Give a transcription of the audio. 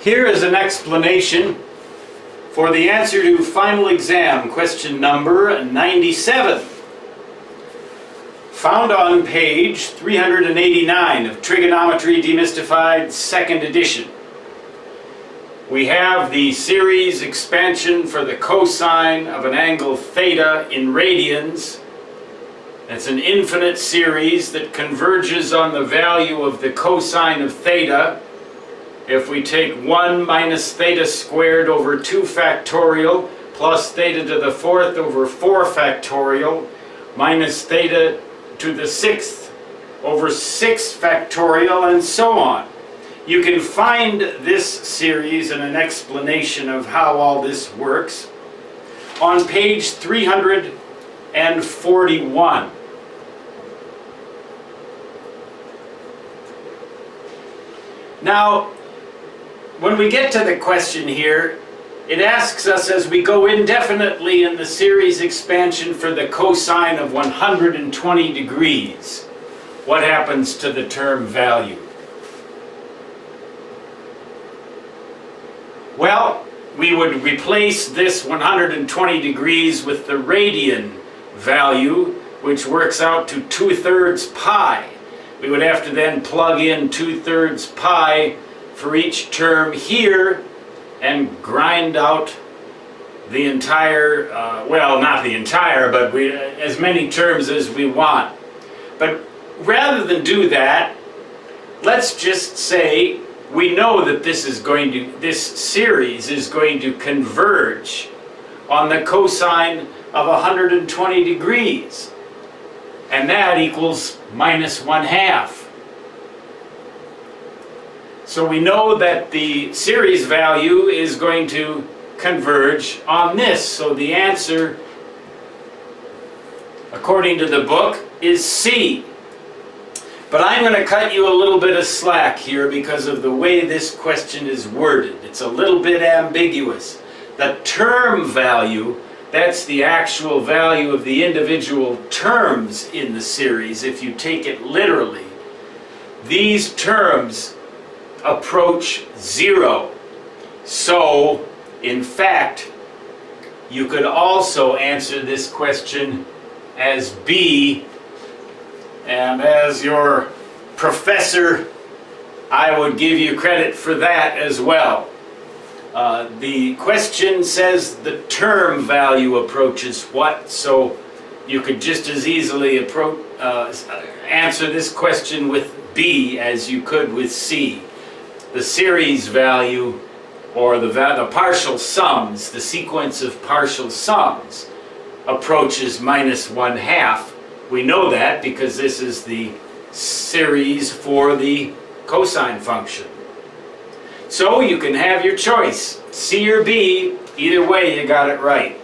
Here is an explanation for the answer to final exam question number 97, found on page 389 of Trigonometry Demystified, 2nd edition. We have the series expansion for the cosine of an angle theta in radians. It's an infinite series that converges on the value of the cosine of theta. If we take 1 minus theta squared over 2 factorial plus theta to the 4th over 4 factorial minus theta to the 6th over 6 factorial and so on. You can find this series and an explanation of how all this works on page 341. Now, when we get to the question here, it asks us, as we go indefinitely in the series expansion for the cosine of 120 degrees, what happens to the term value? Well, we would replace this 120 degrees with the radian value, which works out to 2/3 pi. We would have to then plug in 2/3 pi for each term here and grind out the entire, well, not the entire, but as many terms as we want. But rather than do that, let's just say we know that this series is going to converge on the cosine of 120 degrees. And that equals minus 1/2. So we know that the series value is going to converge on this. So the answer, according to the book, is C. But I'm going to cut you a little bit of slack here because of the way this question is worded. It's a little bit ambiguous. The term value, that's the actual value of the individual terms in the series. If you take it literally, these terms approach 0. So, in fact, you could also answer this question as B, and as your professor, I would give you credit for that as well. The question says the term value approaches what, so you could just as easily answer this question with B as you could with C. The series value, or the partial sums, the sequence of partial sums, approaches minus 1/2. We know that because this is the series for the cosine function. So you can have your choice, C or B. Either way, you got it right.